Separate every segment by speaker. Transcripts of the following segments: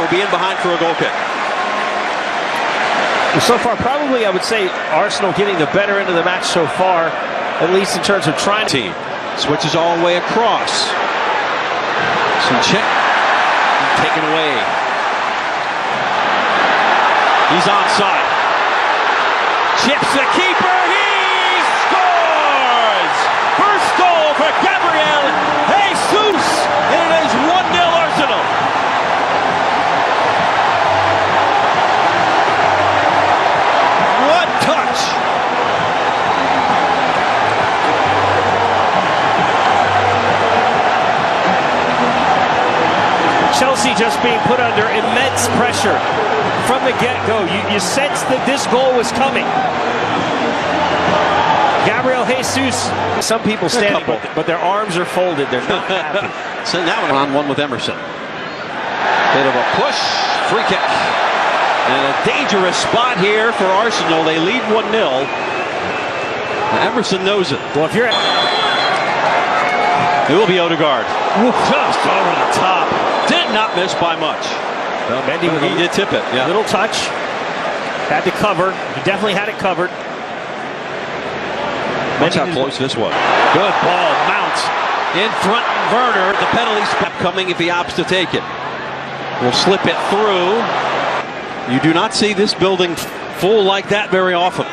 Speaker 1: will be in behind for a goal kick.
Speaker 2: So far, probably I would say Arsenal getting the better end of the match so far, at least in terms of trying to.
Speaker 1: Team switches all the way across. Check taken away. He's onside. Chips the keeper. He scores! First goal for Gabriel Jesus, and it is 1-0 Arsenal. What touch!
Speaker 2: Chelsea just being put under immense pressure from the get-go. You sensed that this goal was coming. Gabriel Jesus, some people standing, but their arms are folded. They're not happy.
Speaker 1: So now on one with Emerson. Bit of a push, free kick. And a dangerous spot here for Arsenal. They lead 1-0. Emerson knows it.
Speaker 2: Well, if you're
Speaker 1: it will be Odegaard. Just over the top. Did not miss by much.
Speaker 2: Well, Mendy,
Speaker 1: he did tip it. Yeah.
Speaker 2: Little touch. Had to cover. He definitely had it covered.
Speaker 1: Watch how close this was. Good ball. Mount in front. Werner. The penalty spot coming if he opts to take it. Will slip it through. You do not see this building full like that very often.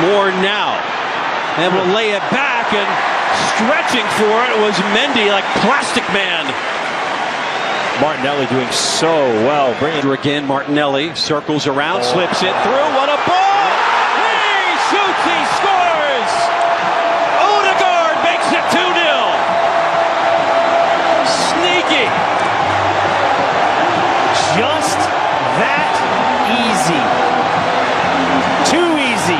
Speaker 1: More now. And will lay it back, and stretching for it was Mendy like Plastic Man.
Speaker 2: Martinelli doing so well. Bringing
Speaker 1: again, Martinelli circles around, slips it through. What a ball! He shoots, he scores! Odegaard makes it 2-0. Sneaky.
Speaker 2: Just that easy. Too easy.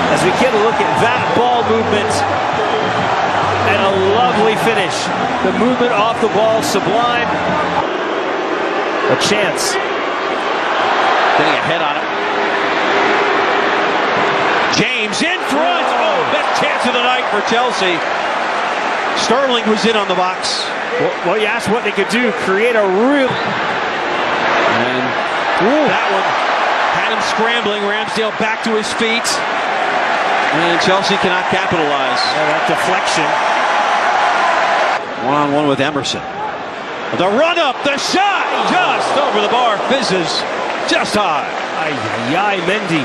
Speaker 2: As we get a look at that ball movement. And a lovely finish. The movement off the ball, sublime. A chance.
Speaker 1: Getting a head on it. James in front. Oh, best chance of the night for Chelsea. Sterling was in on the box.
Speaker 2: Well, you asked what they could do. Create a real.
Speaker 1: And that one had him scrambling. Ramsdale back to his feet. And Chelsea cannot capitalize.
Speaker 2: Yeah, that deflection.
Speaker 1: One-on-one with Emerson. The run-up, the shot, just over the bar, fizzes just high.
Speaker 2: Ay, Mendy.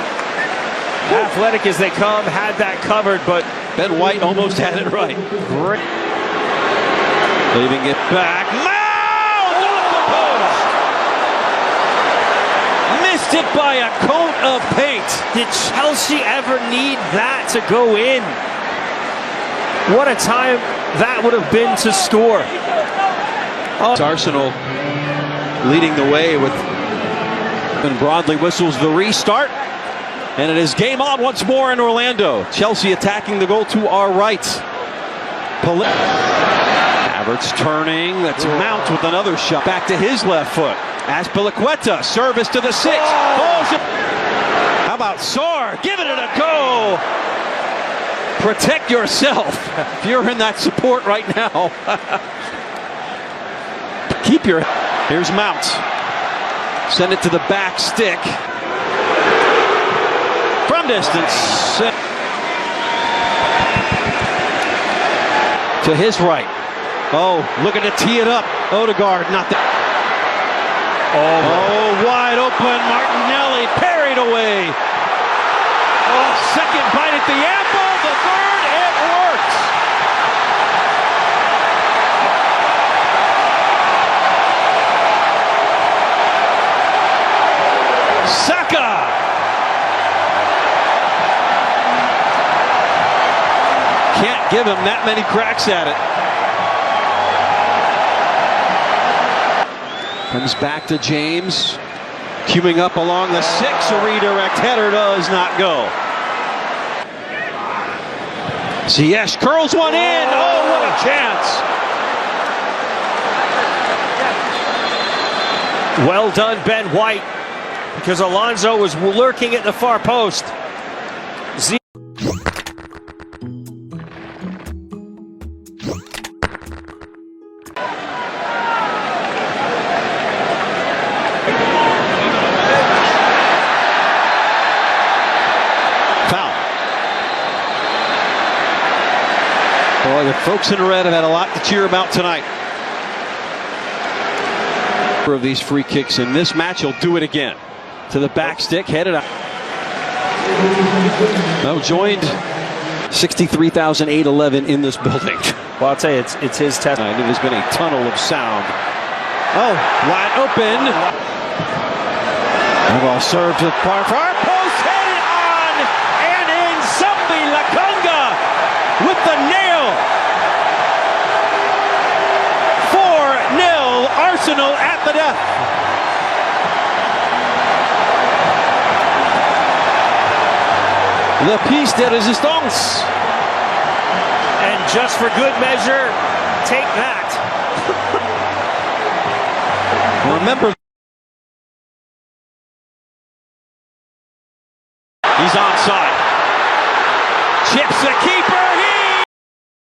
Speaker 2: Athletic as they come, had that covered, but
Speaker 1: Ben White almost had it right.
Speaker 2: Great.
Speaker 1: Leaving it back. Mount off the post. Missed it by a coat of paint.
Speaker 2: Did Chelsea ever need that to go in? What a time that would have been to score.
Speaker 1: Arsenal leading the way with and Broadley whistles the restart. And it is game on once more in Orlando. Chelsea attacking the goal to our right. Havertz turning. That's Mount with another shot. Back to his left foot. Azpilicueta, service to the 6. How about Sarr? Giving it a go. Protect yourself if you're in that support right now. Keep your. Here's Mount. Send it to the back stick. From distance. To his right. Oh, looking to tee it up. Odegaard, not that. Oh, wide open. Martinelli parried away. Oh, second bite at the apple. The third, it works. Saka. Can't give him that many cracks at it. Comes back to James. Queuing up along the 6. A redirect header does not go. Ziyech curls one in. Oh, what a chance.
Speaker 2: Well done, Ben White, because Alonso was lurking at the far post.
Speaker 1: Boy, the folks in the red have had a lot to cheer about tonight. Of these free kicks in this match, he'll do it again. To the back stick, headed out. Now joined 63,811 in this building.
Speaker 2: Well, I'll tell you, it's his test.
Speaker 1: It has been a tunnel of sound. Oh, wide open. The ball served to the far post, headed on and in. Sambi Lakonga with the nail. 4-0 Arsenal at the death. The piece de resistance.
Speaker 2: And just for good measure, take that.
Speaker 1: Remember, he's onside. Chips the keeper.